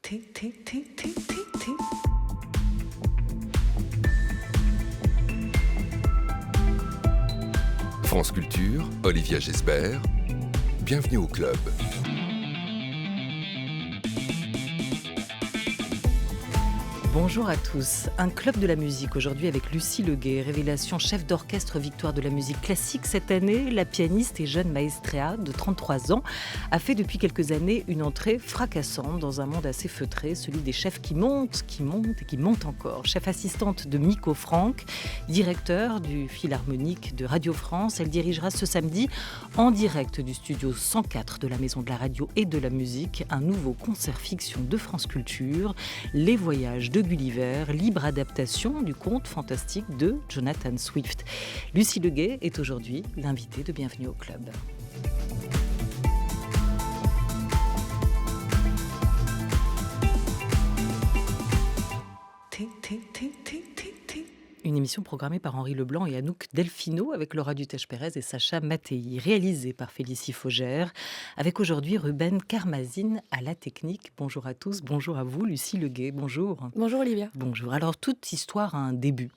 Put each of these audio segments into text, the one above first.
France Culture, Olivia Gesbert, bienvenue au club. Bonjour à tous. Un club de la musique aujourd'hui avec Lucie Leguet, révélation chef d'orchestre victoire de la musique classique cette année. La pianiste et jeune maestrea de 33 ans a fait depuis quelques années une entrée fracassante dans un monde assez feutré, celui des chefs qui montent et qui montent encore. Chef assistante de Miko Franck, directeur du Philharmonique de Radio France, elle dirigera ce samedi en direct du studio 104 de la Maison de la Radio et de la Musique un nouveau concert fiction de France Culture, Les Voyages de Gulliver, libre adaptation du conte fantastique de Jonathan Swift. Lucie Leguet est aujourd'hui l'invitée de Bienvenue au Club. Une émission programmée par Henri Leblanc et Anouk Delfino avec Laura Dutèche-Pérez et Sacha Mattei, réalisée par Félicie Faugère, avec aujourd'hui Ruben Karmazine à la technique. Bonjour à tous, bonjour à vous, Lucie Leguet, bonjour. Bonjour Olivia. Bonjour. Alors, toute histoire a un début.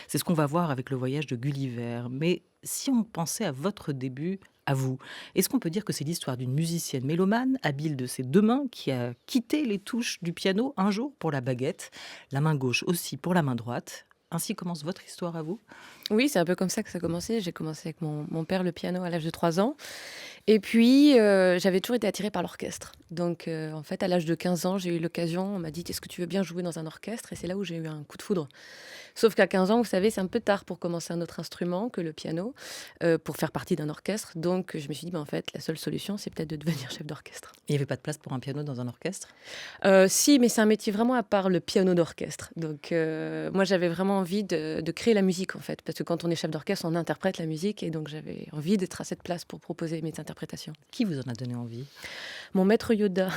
C'est ce qu'on va voir avec le voyage de Gulliver. Mais si on pensait à votre début, à vous, est-ce qu'on peut dire que c'est l'histoire d'une musicienne mélomane, habile de ses deux mains, qui a quitté les touches du piano un jour pour la baguette, la main gauche aussi pour la main droite? Ainsi commence votre histoire à vous? Oui, c'est un peu comme ça que ça a commencé. J'ai commencé avec mon père le piano à l'âge de 3 ans. Et puis, j'avais toujours été attirée par l'orchestre. Donc, en fait, à l'âge de 15 ans, j'ai eu l'occasion, on m'a dit, est-ce que tu veux bien jouer dans un orchestre? Et c'est là où j'ai eu un coup de foudre. Sauf qu'à 15 ans, vous savez, c'est un peu tard pour commencer un autre instrument que le piano, pour faire partie d'un orchestre. Donc, je me suis dit, en fait, la seule solution, c'est peut-être de devenir chef d'orchestre. Il n'y avait pas de place pour un piano dans un orchestre? Si, mais c'est un métier vraiment à part le piano d'orchestre. Donc, moi, j'avais vraiment envie de créer la musique, en fait. Parce que quand on est chef d'orchestre, on interprète la musique. Et donc, j'avais envie d'être à cette place pour proposer mes interprétations. Qui vous en a donné envie? Mon maître Yoda,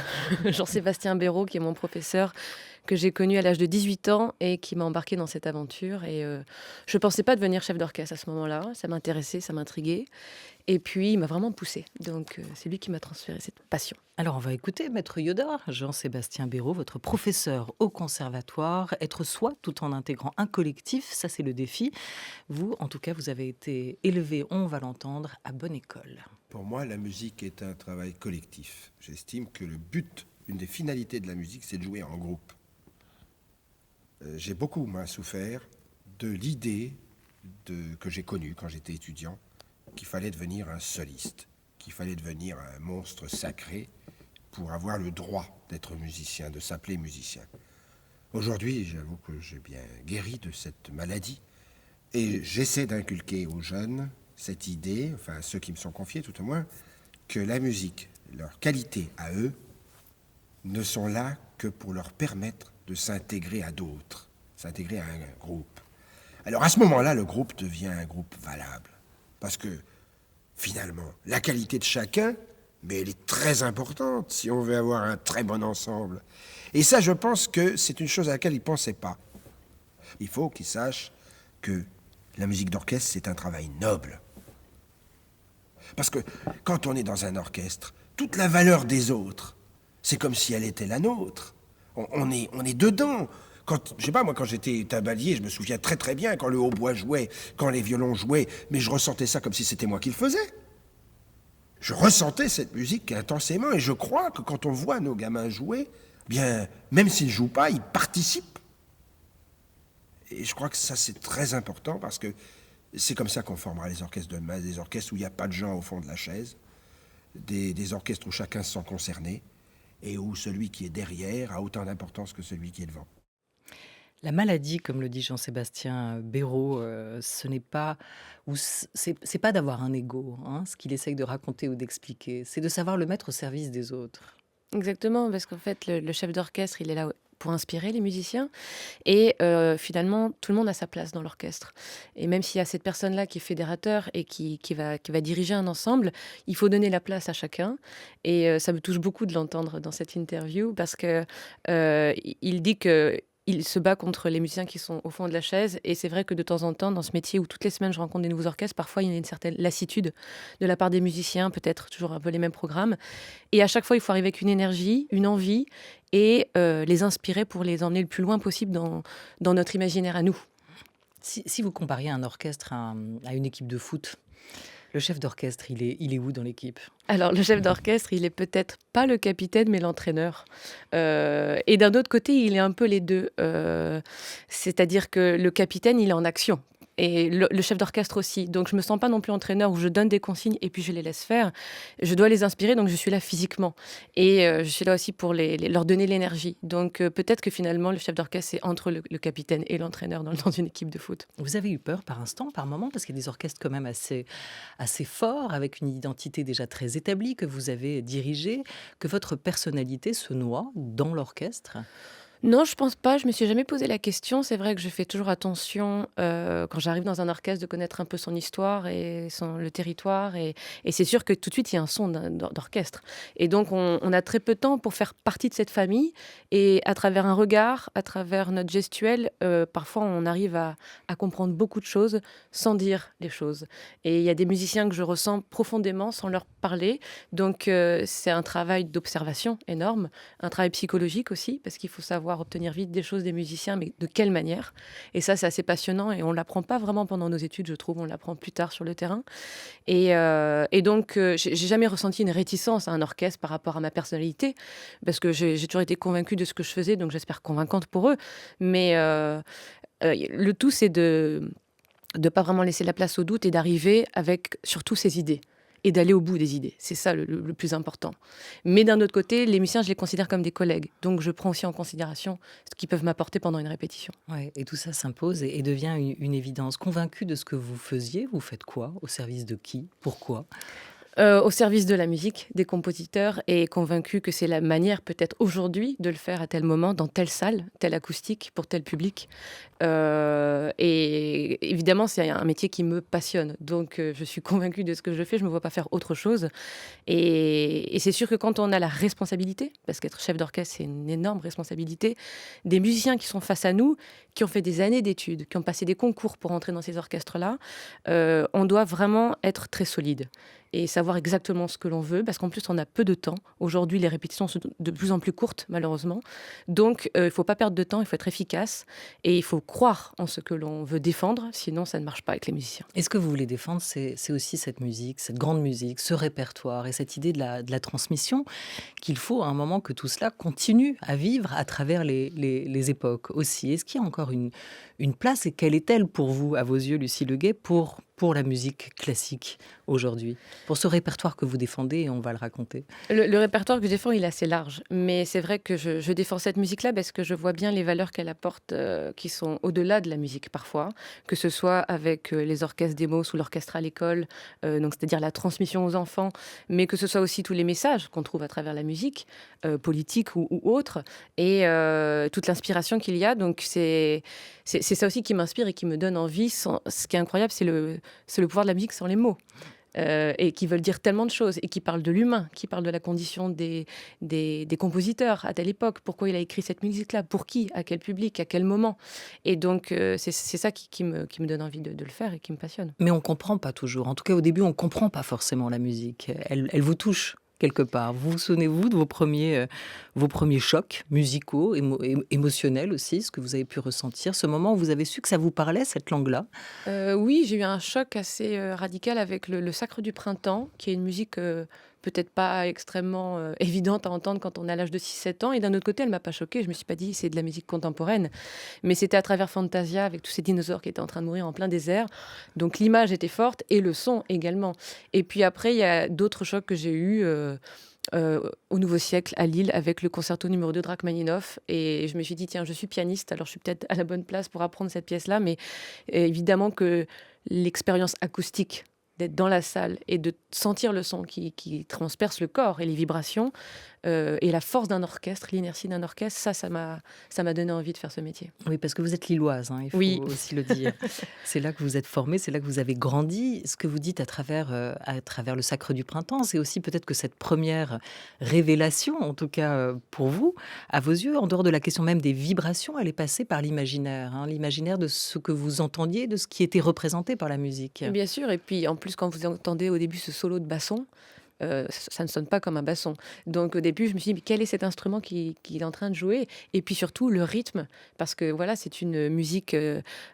Jean-Sébastien Béraud, qui est mon professeur, que j'ai connu à l'âge de 18 ans et qui m'a embarqué dans cette aventure. Et je ne pensais pas devenir chef d'orchestre à ce moment-là. Ça m'intéressait, ça m'intriguait. Et puis, il m'a vraiment poussée. Donc, c'est lui qui m'a transféré cette passion. Alors, on va écouter Maître Yoda, Jean-Sébastien Béraud, votre professeur au conservatoire. Être soi tout en intégrant un collectif, ça c'est le défi. Vous, en tout cas, vous avez été élevé, on va l'entendre, à bonne école. Pour moi, la musique est un travail collectif. J'estime que le but, une des finalités de la musique, c'est de jouer en groupe. J'ai beaucoup, moi, souffert de l'idée que j'ai connue quand j'étais étudiant, qu'il fallait devenir un soliste, qu'il fallait devenir un monstre sacré pour avoir le droit d'être musicien, de s'appeler musicien. Aujourd'hui, j'avoue que j'ai bien guéri de cette maladie et j'essaie d'inculquer aux jeunes cette idée, enfin ceux qui me sont confiés tout au moins, que la musique, leur qualité à eux, ne sont là que pour leur permettre de s'intégrer à d'autres, s'intégrer à un groupe. Alors à ce moment-là, le groupe devient un groupe valable. Parce que finalement, la qualité de chacun, mais elle est très importante si on veut avoir un très bon ensemble. Et ça, je pense que c'est une chose à laquelle ils ne pensaient pas. Il faut qu'ils sachent que la musique d'orchestre, c'est un travail noble. Parce que quand on est dans un orchestre, toute la valeur des autres, c'est comme si elle était la nôtre. On est dedans. Je sais pas, moi, quand j'étais tabalier, je me souviens très très bien quand le hautbois jouait, quand les violons jouaient, mais je ressentais ça comme si c'était moi qui le faisais. Je ressentais cette musique intensément et je crois que quand on voit nos gamins jouer, bien, même s'ils ne jouent pas, ils participent. Et je crois que ça, c'est très important parce que c'est comme ça qu'on formera les orchestres de masse, des orchestres où il n'y a pas de gens au fond de la chaise, des orchestres où chacun se sent concerné et où celui qui est derrière a autant d'importance que celui qui est devant. La maladie, comme le dit Jean-Sébastien Béraud, ce n'est pas, c'est pas d'avoir un ego, hein, ce qu'il essaye de raconter ou d'expliquer, c'est de savoir le mettre au service des autres. Exactement, parce qu'en fait, le chef d'orchestre, il est là pour inspirer les musiciens. Et finalement, tout le monde a sa place dans l'orchestre. Et même s'il y a cette personne-là qui est fédérateur et qui va diriger un ensemble, il faut donner la place à chacun. Et ça me touche beaucoup de l'entendre dans cette interview parce que il dit que il se bat contre les musiciens qui sont au fond de la chaise. Et c'est vrai que de temps en temps, dans ce métier où toutes les semaines je rencontre des nouveaux orchestres, parfois il y a une certaine lassitude de la part des musiciens, peut-être toujours un peu les mêmes programmes. Et à chaque fois, il faut arriver avec une énergie, une envie et les inspirer pour les emmener le plus loin possible dans notre imaginaire à nous. Si vous compariez un orchestre à une équipe de foot, le chef d'orchestre, il est où dans l'équipe? Alors, le chef d'orchestre, il est peut-être pas le capitaine, mais l'entraîneur. Et d'un autre côté, il est un peu les deux. C'est-à-dire que le capitaine, il est en action. Et le chef d'orchestre aussi. Donc, je me sens pas non plus entraîneur où je donne des consignes et puis je les laisse faire. Je dois les inspirer, donc je suis là physiquement. Et je suis là aussi pour leur donner l'énergie. Donc, peut-être que finalement, le chef d'orchestre, c'est entre le capitaine et l'entraîneur dans une équipe de foot. Vous avez eu peur par instant, par moment, parce qu'il y a des orchestres quand même assez forts, avec une identité déjà très établie que vous avez dirigée, que votre personnalité se noie dans l'orchestre? Non, je pense pas. Je me suis jamais posé la question. C'est vrai que je fais toujours attention quand j'arrive dans un orchestre de connaître un peu son histoire et le territoire. Et c'est sûr que tout de suite il y a un son d'orchestre. Et donc on a très peu de temps pour faire partie de cette famille. Et à travers un regard, à travers notre gestuelle, parfois on arrive à comprendre beaucoup de choses sans dire les choses. Et il y a des musiciens que je ressens profondément sans leur parler. Donc c'est un travail d'observation énorme, un travail psychologique aussi, parce qu'il faut savoir obtenir vite des choses des musiciens, mais de quelle manière? Et ça, c'est assez passionnant et on ne l'apprend pas vraiment pendant nos études, je trouve. On l'apprend plus tard sur le terrain. Et donc, j'ai jamais ressenti une réticence à un orchestre par rapport à ma personnalité, parce que j'ai toujours été convaincue de ce que je faisais, donc j'espère convaincante pour eux. Mais le tout, c'est de ne pas vraiment laisser la place au doute et d'arriver avec surtout ses idées et d'aller au bout des idées. C'est ça le plus important. Mais d'un autre côté, les musiciens, je les considère comme des collègues. Donc, je prends aussi en considération ce qu'ils peuvent m'apporter pendant une répétition. Ouais, et tout ça s'impose et devient une évidence. Convaincu de ce que vous faisiez, vous faites quoi? Au service de qui? Pourquoi? Au service de la musique, des compositeurs, et convaincu que c'est la manière peut-être aujourd'hui de le faire à tel moment, dans telle salle, telle acoustique, pour tel public. Et évidemment, c'est un métier qui me passionne. Donc, je suis convaincue de ce que je fais. Je ne me vois pas faire autre chose. Et c'est sûr que quand on a la responsabilité, parce qu'être chef d'orchestre, c'est une énorme responsabilité, des musiciens qui sont face à nous, qui ont fait des années d'études, qui ont passé des concours pour entrer dans ces orchestres-là, on doit vraiment être très solide et savoir exactement ce que l'on veut, parce qu'en plus, on a peu de temps. Aujourd'hui, les répétitions sont de plus en plus courtes, malheureusement. Donc, il ne faut pas perdre de temps, il faut être efficace, et il faut croire en ce que l'on veut défendre, sinon ça ne marche pas avec les musiciens. Et ce que vous voulez défendre, c'est aussi cette musique, cette grande musique, ce répertoire et cette idée de la transmission, qu'il faut à un moment que tout cela continue à vivre à travers les époques aussi. Est-ce qu'il y a encore une place, et quelle est-elle pour vous, à vos yeux, Lucie Leguet, pour la musique classique aujourd'hui, pour ce répertoire que vous défendez, et on va le raconter? Le répertoire que je défends, il est assez large. Mais c'est vrai que je défends cette musique-là parce que je vois bien les valeurs qu'elle apporte qui sont au-delà de la musique parfois. Que ce soit avec les orchestres d'Emos ou l'orchestre à l'école, donc c'est-à-dire la transmission aux enfants, mais que ce soit aussi tous les messages qu'on trouve à travers la musique, politique ou autre, et toute l'inspiration qu'il y a. Donc c'est ça aussi qui m'inspire et qui me donne envie. Ce qui est incroyable, c'est le pouvoir de la musique sans les mots. Et qui veulent dire tellement de choses, et qui parlent de l'humain, qui parlent de la condition des compositeurs à telle époque, pourquoi il a écrit cette musique-là, pour qui, à quel public, à quel moment. Et donc, c'est ça qui me donne envie de le faire et qui me passionne. Mais on ne comprend pas toujours. En tout cas, au début, on ne comprend pas forcément la musique. Elle vous touche quelque part. Vous vous souvenez-vous de vos premiers chocs musicaux, émotionnels aussi, ce que vous avez pu ressentir, ce moment où vous avez su que ça vous parlait, cette langue-là? Oui, j'ai eu un choc assez radical avec le Sacre du Printemps, qui est une musique peut-être pas extrêmement évidente à entendre quand on a l'âge de 6-7 ans. Et d'un autre côté, elle m'a pas choquée. Je me suis pas dit c'est de la musique contemporaine. Mais c'était à travers Fantasia, avec tous ces dinosaures qui étaient en train de mourir en plein désert. Donc l'image était forte et le son également. Et puis après, il y a d'autres chocs que j'ai eus. Au Nouveau Siècle à Lille avec le concerto numéro 2 de Rachmaninoff, et je me suis dit tiens, je suis pianiste, alors je suis peut-être à la bonne place pour apprendre cette pièce-là, mais évidemment que l'expérience acoustique d'être dans la salle et de sentir le son qui transperce le corps et les vibrations et la force d'un orchestre, l'inertie d'un orchestre, ça m'a donné envie de faire ce métier. Oui, parce que vous êtes lilloise, il faut Oui. aussi le dire. C'est là que vous êtes formée, c'est là que vous avez grandi. Ce que vous dites à travers le Sacre du Printemps, c'est aussi peut-être que cette première révélation, en tout cas pour vous, à vos yeux, en dehors de la question même des vibrations, elle est passée par l'imaginaire, l'imaginaire de ce que vous entendiez, de ce qui était représenté par la musique. Bien sûr, et puis en plus quand vous entendez au début ce solo de basson, ça ne sonne pas comme un basson. Donc au début, je me suis dit, mais quel est cet instrument qu'il est en train de jouer? Et puis surtout, le rythme, parce que voilà, c'est une musique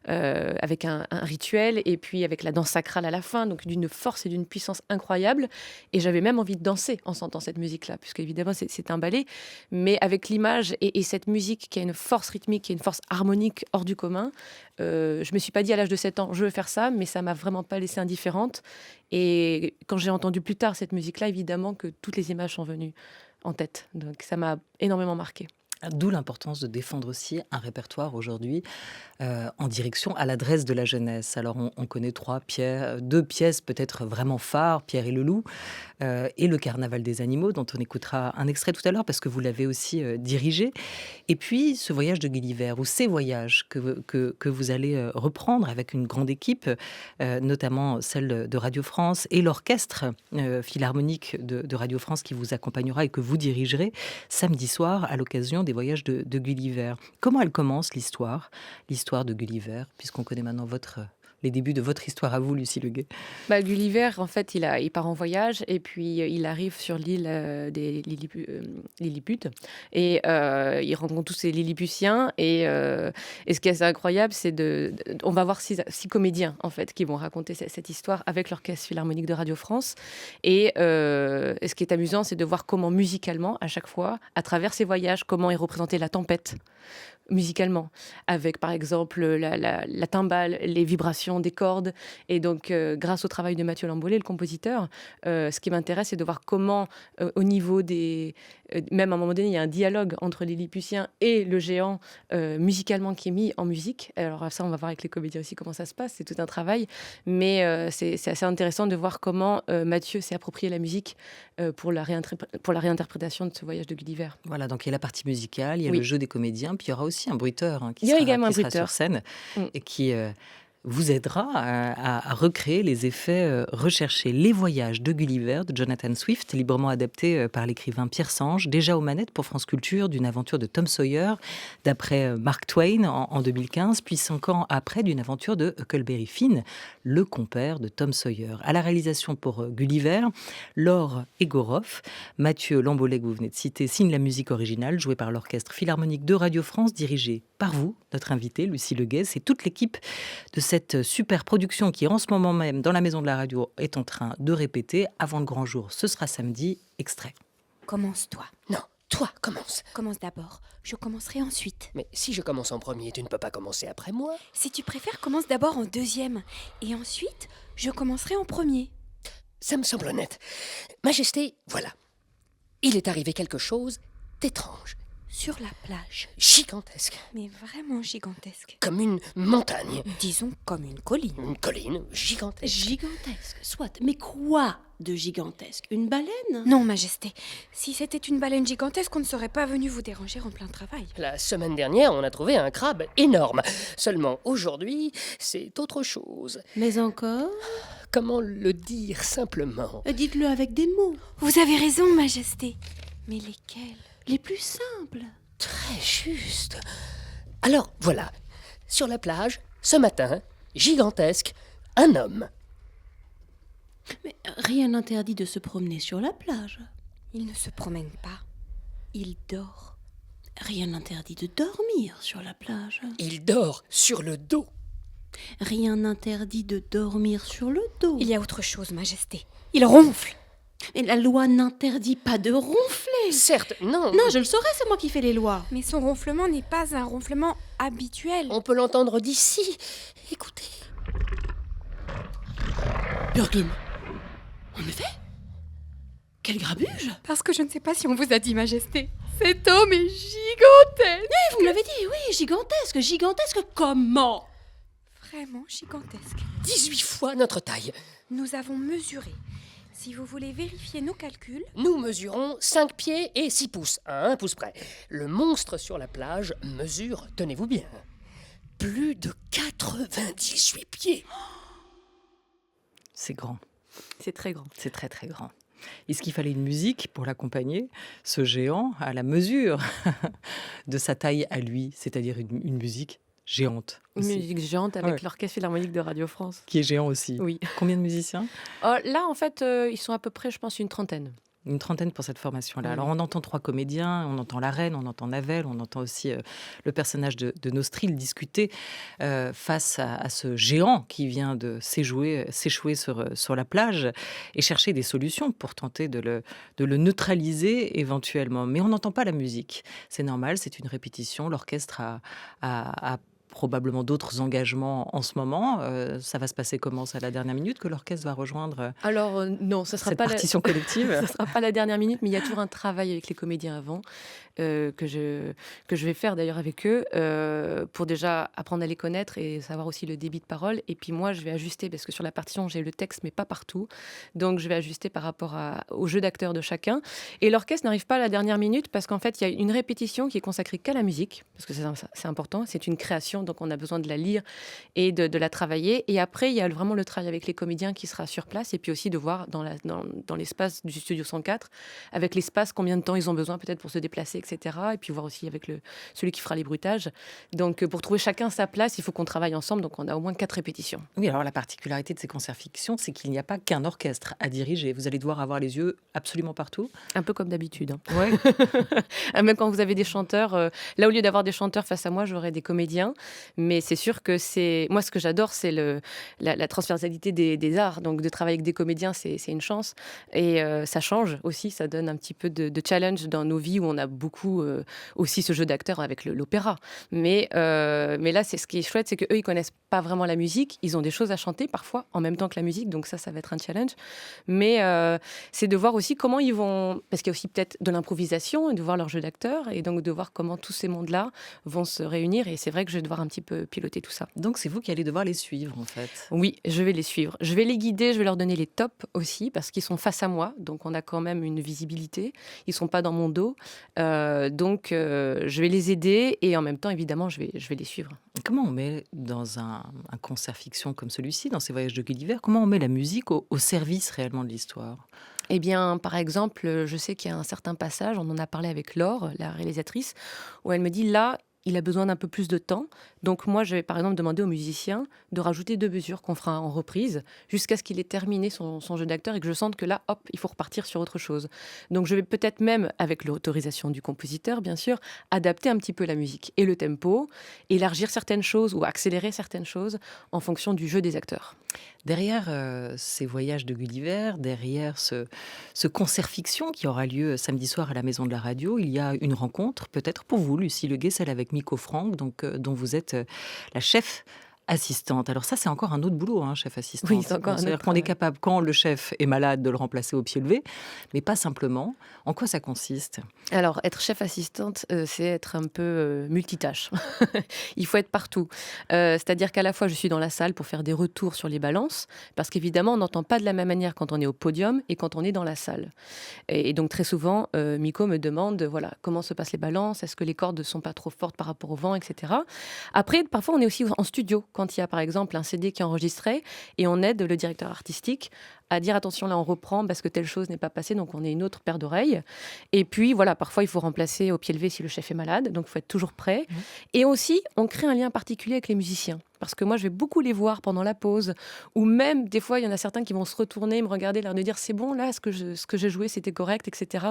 avec un rituel, et puis avec la danse sacrale à la fin, donc d'une force et d'une puissance incroyable. Et j'avais même envie de danser en sentant cette musique-là, puisque évidemment, c'est un ballet, mais avec l'image et cette musique qui a une force rythmique, qui a une force harmonique hors du commun. Je me suis pas dit à l'âge de 7 ans, je veux faire ça, mais ça m'a vraiment pas laissée indifférente. Et quand j'ai entendu plus tard cette musique-là, évidemment que toutes les images sont venues en tête. Donc ça m'a énormément marquée. D'où l'importance de défendre aussi un répertoire aujourd'hui en direction à l'adresse de la jeunesse. Alors on connaît deux pièces peut-être vraiment phares, Pierre et le loup et le Carnaval des animaux, dont on écoutera un extrait tout à l'heure parce que vous l'avez aussi dirigé. Et puis ce voyage de Gulliver, ou ces voyages que vous allez reprendre avec une grande équipe, notamment celle de Radio France et l'orchestre philharmonique de Radio France qui vous accompagnera et que vous dirigerez samedi soir à l'occasion des voyages de Gulliver. Comment elle commence l'histoire de Gulliver, puisqu'on connaît maintenant les débuts de votre histoire à vous, Lucie Leguet? Gulliver, en fait, il part en voyage et puis il arrive sur l'île des Lilliputes et il rencontre tous ces Lilliputiens et ce qui est assez incroyable, c'est on va voir six comédiens en fait qui vont raconter cette histoire avec l'orchestre philharmonique de Radio France et ce qui est amusant, c'est de voir comment musicalement, à chaque fois, à travers ces voyages, comment est représentée la tempête musicalement, avec par exemple la timbale, les vibrations des cordes. Et donc, grâce au travail de Mathieu Lambollet, le compositeur, ce qui m'intéresse, c'est de voir comment, au niveau même à un moment donné, il y a un dialogue entre les Lilliputiens et le géant, musicalement, qui est mis en musique. Alors ça, on va voir avec les comédiens aussi comment ça se passe, c'est tout un travail. Mais c'est assez intéressant de voir comment Mathieu s'est approprié la musique pour la réinterprétation de ce voyage de Gulliver. Voilà, donc il y a la partie musicale, il y a Oui. le jeu des comédiens, puis il y aura aussi un bruiteur qui Il y a sera également un bruiteur. sur scène Mm. et qui vous aidera à recréer les effets recherchés. Les voyages de Gulliver de Jonathan Swift, librement adapté par l'écrivain Pierre Sange, déjà aux manettes pour France Culture d'une aventure de Tom Sawyer, d'après Mark Twain en 2015, puis 5 ans après d'une aventure de Huckleberry Finn, le compère de Tom Sawyer. À la réalisation pour Gulliver, Laure Egoroff, Mathieu Lambollet, que vous venez de citer, signe la musique originale jouée par l'orchestre philharmonique de Radio France, dirigé par vous, notre invitée Lucie Leguet. C'est toute l'équipe de cette super production qui, en ce moment même, dans la Maison de la Radio, est en train de répéter. Avant le grand jour, ce sera samedi. Extrait. Commence-toi. Non, toi, commence. Commence d'abord. Je commencerai ensuite. Mais si je commence en premier, tu ne peux pas commencer après moi. Si tu préfères, commence d'abord en deuxième. Et ensuite, je commencerai en premier. Ça me semble honnête. Majesté, voilà. Il est arrivé quelque chose d'étrange, Sur la plage. gigantesque, Mais vraiment gigantesque. comme une montagne, Disons comme une colline. une colline gigantesque. Gigantesque, soit. Mais quoi de gigantesque? Une baleine? Non, Majesté. Si c'était une baleine gigantesque, on ne serait pas venu vous déranger en plein travail. La semaine dernière, on a trouvé un crabe énorme. Seulement aujourd'hui, c'est autre chose. Mais encore? Comment le dire simplement? Dites-le avec des mots. Vous avez raison, Majesté. Mais lesquels? Les plus simples. Très juste. Alors, voilà. Sur la plage, ce matin, gigantesque, un homme. Mais rien n'interdit de se promener sur la plage. Il ne se promène pas. Il dort. Rien n'interdit de dormir sur la plage. Il dort sur le dos. Rien n'interdit de dormir sur le dos. Il y a autre chose, Majesté. Il ronfle. Mais la loi n'interdit pas de ronfler. Certes, non. Non, je le saurais, c'est moi qui fais les lois. Mais son ronflement n'est pas un ronflement habituel. On peut l'entendre d'ici. Écoutez. Burglum. En effet. Quel grabuge. Parce que je ne sais pas si on vous a dit, Majesté. Cet homme est gigantesque. Vous me l'avez dit, oui, gigantesque. Gigantesque comment? Vraiment gigantesque. 18 fois notre taille. Nous avons mesuré. Si vous voulez vérifier nos calculs, Nous mesurons 5 pieds et 6 pouces, à 1 pouce près. Le monstre sur la plage mesure, tenez-vous bien, plus de 98 pieds. C'est grand. C'est très grand. C'est très très grand. Est-ce qu'il fallait une musique pour l'accompagner, ce géant, à la mesure de sa taille à lui, c'est-à-dire une musique géante Une aussi. musique géante avec Ouais. l'Orchestre Philharmonique de Radio France. Qui est géant aussi. Oui. Combien de musiciens? Là, en fait, ils sont à peu près, je pense, une trentaine. Une trentaine pour cette formation-là. Oui. Alors, on entend 3 comédiens, on entend la reine, on entend Navel, on entend aussi le personnage de Nostril discuter face à ce géant qui vient de s'échouer sur la plage et chercher des solutions pour tenter de le neutraliser éventuellement. Mais on n'entend pas la musique. C'est normal, c'est une répétition. L'orchestre a probablement d'autres engagements en ce moment. Ça va se passer comment? C'est à la dernière minute que l'orchestre va rejoindre Alors, non, ça sera cette pas partition collective? ça sera pas la dernière minute, mais il y a toujours un travail avec les comédiens avant, que je vais faire d'ailleurs avec eux, pour déjà apprendre à les connaître et savoir aussi le débit de parole. Et puis moi, je vais ajuster, parce que sur la partition, j'ai le texte, mais pas partout. Donc, je vais ajuster par rapport au jeu d'acteur de chacun. Et l'orchestre n'arrive pas à la dernière minute, parce qu'en fait, il y a une répétition qui est consacrée qu'à la musique, parce que c'est important, c'est une création, donc on a besoin de la lire et de la travailler. Et après, il y a vraiment le travail avec les comédiens qui sera sur place, et puis aussi de voir dans l'espace du Studio 104, avec l'espace, combien de temps ils ont besoin peut-être pour se déplacer, etc. Et puis voir aussi avec celui qui fera les bruitages. Donc, pour trouver chacun sa place, il faut qu'on travaille ensemble. Donc, on a au moins 4 répétitions. Oui, alors la particularité de ces concerts fiction, c'est qu'il n'y a pas qu'un orchestre à diriger. Vous allez devoir avoir les yeux absolument partout. Un peu comme d'habitude. Hein. Ouais. Même quand vous avez des chanteurs, là, au lieu d'avoir des chanteurs face à moi, j'aurais des comédiens. Mais c'est sûr que moi, ce que j'adore, c'est la transversalité des arts. Donc, de travailler avec des comédiens, c'est une chance. Et ça change aussi, ça donne un petit peu de challenge dans nos vies où on a beaucoup aussi ce jeu d'acteur avec l'opéra. Mais là, ce qui est chouette, c'est qu'eux, ils connaissent pas vraiment la musique. Ils ont des choses à chanter parfois en même temps que la musique. Donc ça va être un challenge. Mais c'est de voir aussi comment ils vont... Parce qu'il y a aussi peut-être de l'improvisation et de voir leur jeu d'acteur. Et donc de voir comment tous ces mondes-là vont se réunir. Et c'est vrai que je vais devoir un petit peu piloter tout ça. Donc c'est vous qui allez devoir les suivre en fait. Oui, je vais les suivre. Je vais les guider, je vais leur donner les tops aussi, parce qu'ils sont face à moi. Donc on a quand même une visibilité. Ils sont pas dans mon dos. Donc je vais les aider et en même temps, évidemment, je vais les suivre. Comment on met dans un concert fiction comme celui-ci, dans ces voyages de Gulliver, comment on met la musique au service réellement de l'histoire? Eh bien, par exemple, je sais qu'il y a un certain passage, on en a parlé avec Laure, la réalisatrice, où elle me dit là, il a besoin d'un peu plus de temps. Donc moi, je vais par exemple demander aux musiciens de rajouter 2 mesures qu'on fera en reprise jusqu'à ce qu'il ait terminé son jeu d'acteur et que je sente que là, hop, il faut repartir sur autre chose. Donc je vais peut-être même, avec l'autorisation du compositeur, bien sûr, adapter un petit peu la musique et le tempo, élargir certaines choses ou accélérer certaines choses en fonction du jeu des acteurs. Derrière ces voyages de Gulliver, derrière ce concert fiction qui aura lieu samedi soir à la Maison de la Radio, il y a une rencontre, peut-être pour vous, Lucie Leguet, celle avec Miko Franck, donc, dont vous êtes la chef assistante. Alors ça, c'est encore un autre boulot, hein, chef assistante. Oui, c'est encore un C'est-à-dire autre qu'on est travail. capable, quand le chef est malade, de le remplacer au pied levé, mais pas simplement. En quoi ça consiste? Alors, être chef assistante, c'est être un peu multitâche. Il faut être partout. C'est-à-dire qu'à la fois, je suis dans la salle pour faire des retours sur les balances, parce qu'évidemment, on n'entend pas de la même manière quand on est au podium et quand on est dans la salle. Et donc, très souvent, Miko me demande, voilà, comment se passent les balances, est-ce que les cordes ne sont pas trop fortes par rapport au vent, etc. Après, parfois, on est aussi en studio, quand il y a, par exemple, un CD qui est enregistré, et on aide le directeur artistique à dire attention, là on reprend parce que telle chose n'est pas passée, donc on est une autre paire d'oreilles. Et puis voilà, parfois il faut remplacer au pied levé si le chef est malade, donc il faut être toujours prêt. Et aussi, on crée un lien particulier avec les musiciens. Parce que moi, je vais beaucoup les voir pendant la pause, ou même, des fois, il y en a certains qui vont se retourner, me regarder, leur dire, c'est bon, là, ce que j'ai joué, c'était correct, etc.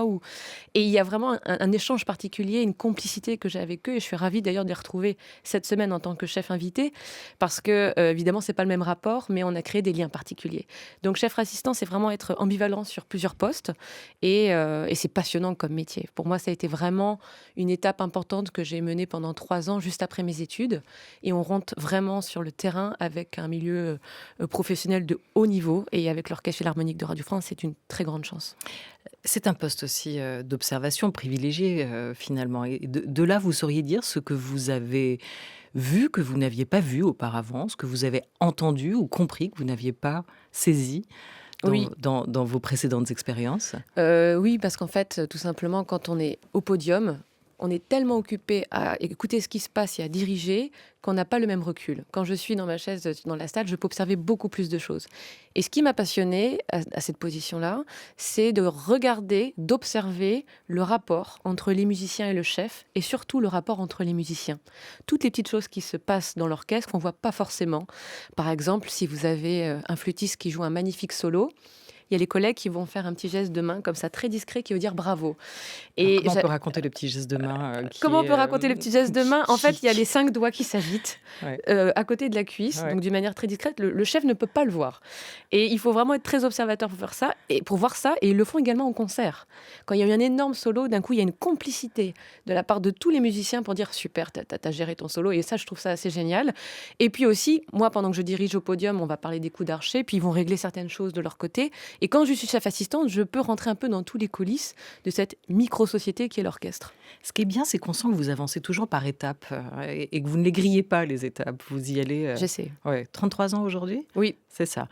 Et il y a vraiment un échange particulier, une complicité que j'ai avec eux, et je suis ravie d'ailleurs de les retrouver cette semaine en tant que chef invité, parce que, évidemment, c'est pas le même rapport, mais on a créé des liens particuliers. Donc, chef assistant, c'est vraiment être ambivalent sur plusieurs postes, et c'est passionnant comme métier. Pour moi, ça a été vraiment une étape importante que j'ai menée pendant 3 ans, juste après mes études, et on rentre vraiment sur le terrain avec un milieu professionnel de haut niveau, et avec l'Orchestre Philharmonique de Radio France, c'est une très grande chance. C'est un poste aussi d'observation privilégié finalement. Et de là, vous sauriez dire ce que vous avez vu, que vous n'aviez pas vu auparavant, ce que vous avez entendu ou compris, que vous n'aviez pas saisi dans vos précédentes expériences? Oui, parce qu'en fait, tout simplement, quand on est au podium, on est tellement occupé à écouter ce qui se passe et à diriger qu'on n'a pas le même recul. Quand je suis dans ma chaise dans la salle, je peux observer beaucoup plus de choses. Et ce qui m'a passionnée à cette position-là, c'est de regarder, d'observer le rapport entre les musiciens et le chef, et surtout le rapport entre les musiciens. Toutes les petites choses qui se passent dans l'orchestre qu'on ne voit pas forcément. Par exemple, si vous avez un flûtiste qui joue un magnifique solo, il y a les collègues qui vont faire un petit geste de main comme ça, très discret, qui veut dire bravo. Et comment on peut raconter le petit geste de main Comment on peut raconter le petit geste de main? En fait, il y a les 5 doigts qui s'agitent à côté de la cuisse, donc d'une manière très discrète. Le chef ne peut pas le voir. Et il faut vraiment être très observateur pour faire ça, et pour voir ça. Et ils le font également en concert. Quand il y a eu un énorme solo, d'un coup, il y a une complicité de la part de tous les musiciens pour dire super, t'as géré ton solo. Et ça, je trouve ça assez génial. Et puis aussi, moi, pendant que je dirige au podium, on va parler des coups d'archet, puis ils vont régler certaines choses de leur côté. Et quand je suis chef assistante, je peux rentrer un peu dans tous les coulisses de cette micro-société qui est l'orchestre. Ce qui est bien, c'est qu'on sent que vous avancez toujours par étapes et que vous ne les grillez pas, les étapes. Vous y allez... J'essaie. 33 ans aujourd'hui ? Oui. C'est ça.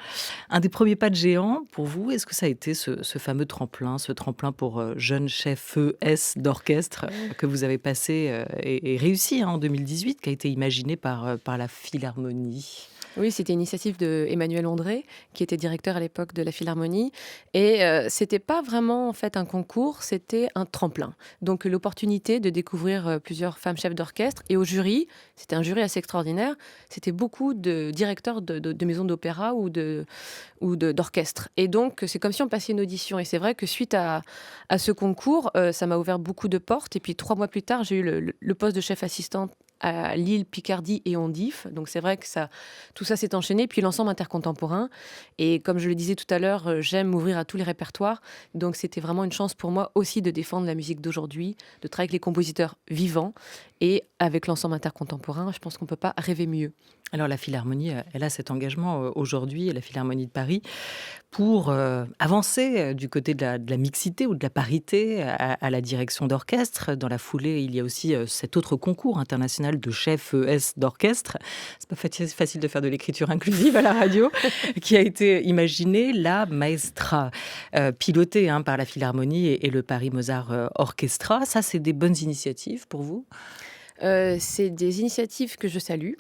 Un des premiers pas de géant pour vous, est-ce que ça a été ce fameux tremplin, ce tremplin pour jeune chef ES d'orchestre que vous avez passé et réussi en 2018, qui a été imaginé par la Philharmonie ? Oui, c'était une initiative de Emmanuel André, qui était directeur à l'époque de la Philharmonie. Et c'était pas vraiment en fait un concours, c'était un tremplin. Donc l'opportunité de découvrir plusieurs femmes chefs d'orchestre. Et au jury, c'était un jury assez extraordinaire, c'était beaucoup de directeurs de maisons d'opéra ou d'orchestre. Et donc c'est comme si on passait une audition. Et c'est vrai que suite à ce concours, ça m'a ouvert beaucoup de portes. Et puis 3 mois plus tard, j'ai eu le poste de chef assistante à Lille, Picardie et Ondif. Donc c'est vrai que tout ça s'est enchaîné. Puis l'ensemble intercontemporain. Et comme je le disais tout à l'heure, j'aime m'ouvrir à tous les répertoires. Donc c'était vraiment une chance pour moi aussi de défendre la musique d'aujourd'hui, de travailler avec les compositeurs vivants et avec l'ensemble intercontemporain. Je pense qu'on ne peut pas rêver mieux. Alors la Philharmonie, elle a cet engagement aujourd'hui, la Philharmonie de Paris, pour avancer du côté de la mixité ou de la parité à la direction d'orchestre. Dans la foulée, il y a aussi cet autre concours international de chefs ES d'orchestre. C'est pas facile de faire de l'écriture inclusive à la radio, qui a été imaginé, la Maestra, pilotée par la Philharmonie et le Paris Mozart Orchestra. Ça, c'est des bonnes initiatives pour vous ? C'est des initiatives que je salue,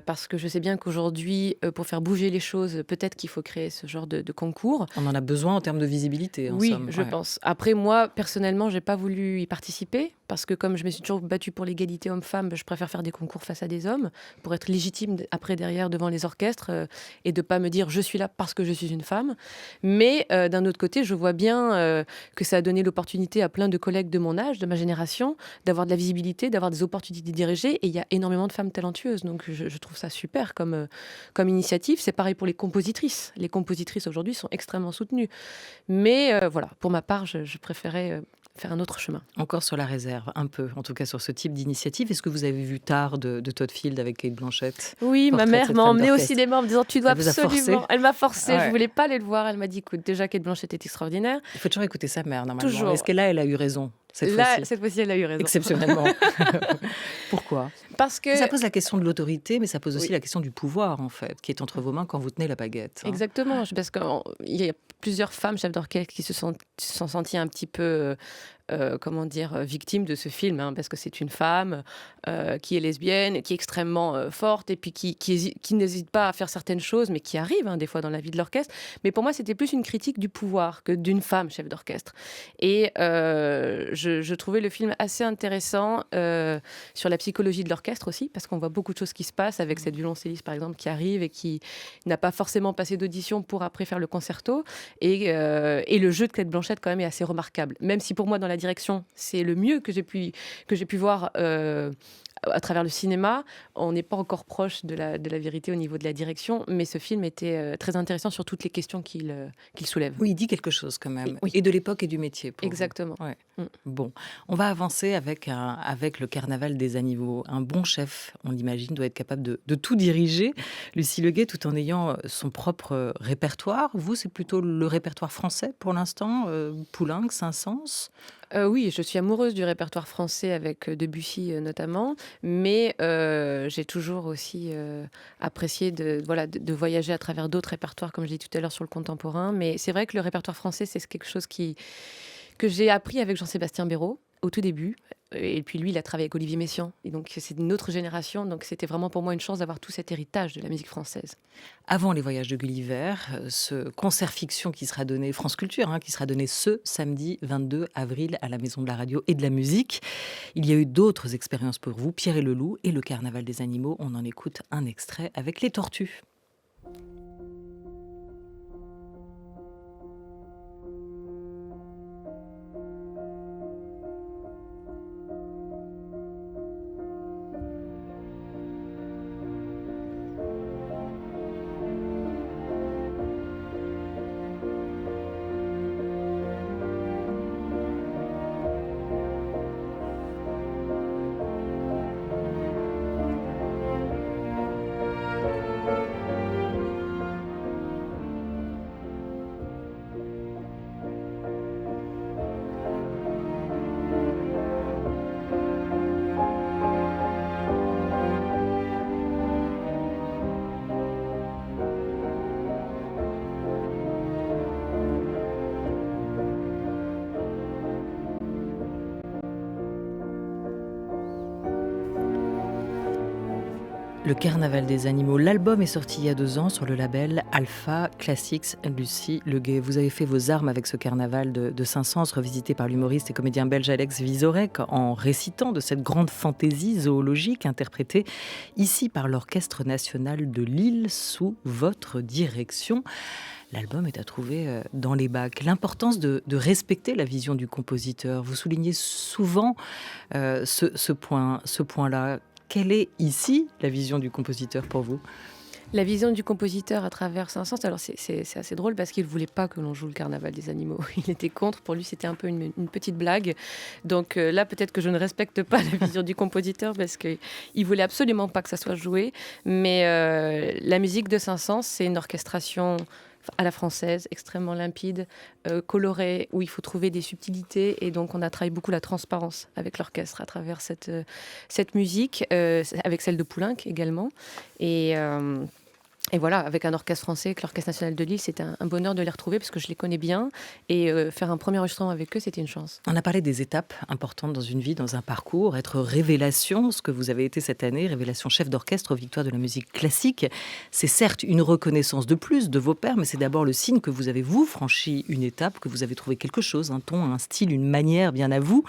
parce que je sais bien qu'aujourd'hui, pour faire bouger les choses, peut-être qu'il faut créer ce genre de concours. On en a besoin en termes de visibilité, en oui, somme. Je pense. Après, moi, personnellement, j'ai pas voulu y participer, parce que comme je me suis toujours battue pour l'égalité homme-femme, je préfère faire des concours face à des hommes, pour être légitime après, derrière, devant les orchestres, et de pas me dire « je suis là parce que je suis une femme ». Mais d'un autre côté, je vois bien que ça a donné l'opportunité à plein de collègues de mon âge, de ma génération, d'avoir de la visibilité, d'avoir des opportunités de diriger, et il y a énormément de femmes talentueuses, donc je trouve ça super comme initiative. C'est pareil pour les compositrices. Les compositrices aujourd'hui sont extrêmement soutenues. Mais voilà, pour ma part, je préférais faire un autre chemin. Encore sur la réserve, un peu, en tout cas sur ce type d'initiative. Est-ce que vous avez vu Tard de Todd Field avec Cate Blanchett ? Oui, ma mère m'a emmenée au cinéma en me disant « tu dois Elle absolument ». Elle m'a forcée, je voulais pas aller le voir. Elle m'a dit « écoute, déjà Cate Blanchett est extraordinaire ». Il faut toujours écouter sa mère, normalement. Toujours. Est-ce qu'elle elle a eu raison cette fois-ci, elle a eu raison. Exceptionnellement. Pourquoi ? Parce que ça pose la question de l'autorité, mais ça pose aussi la question du pouvoir, en fait, qui est entre vos mains quand vous tenez la baguette. Exactement, parce qu'il y a plusieurs femmes chefs d'orchestre qui se sont senties un petit peu victime de ce film, parce que c'est une femme qui est lesbienne, qui est extrêmement forte, et puis qui n'hésite pas à faire certaines choses, mais qui arrive des fois dans la vie de l'orchestre. Mais pour moi, c'était plus une critique du pouvoir que d'une femme chef d'orchestre. Et je trouvais le film assez intéressant sur la psychologie de l'orchestre aussi, parce qu'on voit beaucoup de choses qui se passent avec cette violoncelliste, par exemple, qui arrive et qui n'a pas forcément passé d'audition pour après faire le concerto. Et le jeu de Cate Blanchett, quand même, est assez remarquable. Même si pour moi, dans la direction, c'est le mieux que j'ai pu voir à travers le cinéma. On n'est pas encore proche de la vérité au niveau de la direction, mais ce film était très intéressant sur toutes les questions qu'il soulève. Oui, il dit quelque chose quand même. Oui. Et de l'époque et du métier. Exactement. Ouais. Bon, on va avancer avec le Carnaval des animaux. Un bon chef, on l'imagine, doit être capable de tout diriger. Lucie Leguet, tout en ayant son propre répertoire. Vous, c'est plutôt le répertoire français pour l'instant, Poulenc, Saint-Saëns. Oui, je suis amoureuse du répertoire français avec Debussy notamment, mais j'ai toujours aussi apprécié de voyager à travers d'autres répertoires, comme je l'ai dit tout à l'heure sur le contemporain. Mais c'est vrai que le répertoire français, c'est quelque chose que j'ai appris avec Jean-Sébastien Béraud, au tout début. Et puis lui, il a travaillé avec Olivier Messiaen. Et donc, c'est une autre génération. Donc, c'était vraiment pour moi une chance d'avoir tout cet héritage de la musique française. Avant les voyages de Gulliver, ce concert fiction qui sera donné, France Culture, qui sera donné ce samedi 22 avril à la Maison de la Radio et de la Musique. Il y a eu d'autres expériences pour vous, Pierre et le Loup et le Carnaval des animaux. On en écoute un extrait avec les tortues. Le Carnaval des animaux, l'album est sorti il y a 2 ans sur le label Alpha Classics. Lucie Leguet, vous avez fait vos armes avec ce carnaval de Saint-Saëns, revisité par l'humoriste et comédien belge Alex Vizorek, en récitant de cette grande fantaisie zoologique interprétée ici par l'Orchestre national de Lille sous votre direction. L'album est à trouver dans les bacs. L'importance de respecter la vision du compositeur. Vous soulignez souvent ce point-là. Quelle est ici la vision du compositeur pour vous ? La vision du compositeur à travers Saint-Saëns, alors c'est assez drôle parce qu'il ne voulait pas que l'on joue le Carnaval des animaux. Il était contre, pour lui c'était un peu une petite blague. Donc là peut-être que je ne respecte pas la vision du compositeur parce qu'il ne voulait absolument pas que ça soit joué. Mais la musique de Saint-Saëns, c'est une orchestration à la française, extrêmement limpide, colorée, où il faut trouver des subtilités. Et donc, on a travaillé beaucoup la transparence avec l'orchestre à travers cette musique, avec celle de Poulenc également. Et voilà, avec un orchestre français, avec l'Orchestre national de Lille, c'était un bonheur de les retrouver parce que je les connais bien. Et faire un premier enregistrement avec eux, c'était une chance. On a parlé des étapes importantes dans une vie, dans un parcours. Être révélation, ce que vous avez été cette année, révélation chef d'orchestre aux Victoires de la musique classique. C'est certes une reconnaissance de plus de vos pairs, mais c'est d'abord le signe que vous avez, vous, franchi une étape, que vous avez trouvé quelque chose, un ton, un style, une manière bien à vous,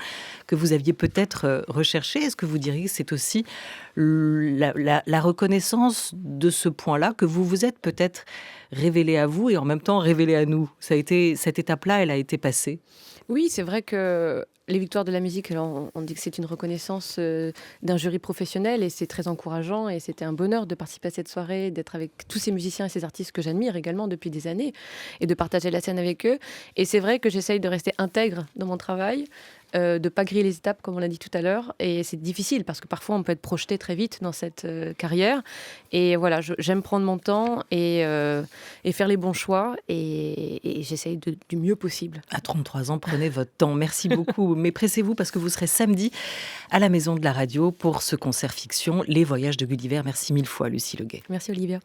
que vous aviez peut-être recherché. Est-ce que vous diriez que c'est aussi la reconnaissance de ce point-là que vous vous êtes peut-être révélé à vous et en même temps révélé à nous. Cette étape-là, elle a été passée. Oui, c'est vrai que les Victoires de la musique, alors on dit que c'est une reconnaissance d'un jury professionnel et c'est très encourageant et c'était un bonheur de participer à cette soirée, d'être avec tous ces musiciens et ces artistes que j'admire également depuis des années et de partager la scène avec eux. Et c'est vrai que j'essaye de rester intègre dans mon travail, de ne pas griller les étapes comme on l'a dit tout à l'heure. Et c'est difficile parce que parfois on peut être projeté très vite dans cette carrière. Et voilà, j'aime prendre mon temps et faire les bons choix et j'essaye du mieux possible. À 33 ans, prenez votre temps. Merci beaucoup. Mais pressez-vous parce que vous serez samedi à la Maison de la Radio pour ce concert fiction Les Voyages de Gulliver. Merci 1000 fois, Lucie Leguet. Merci Olivia.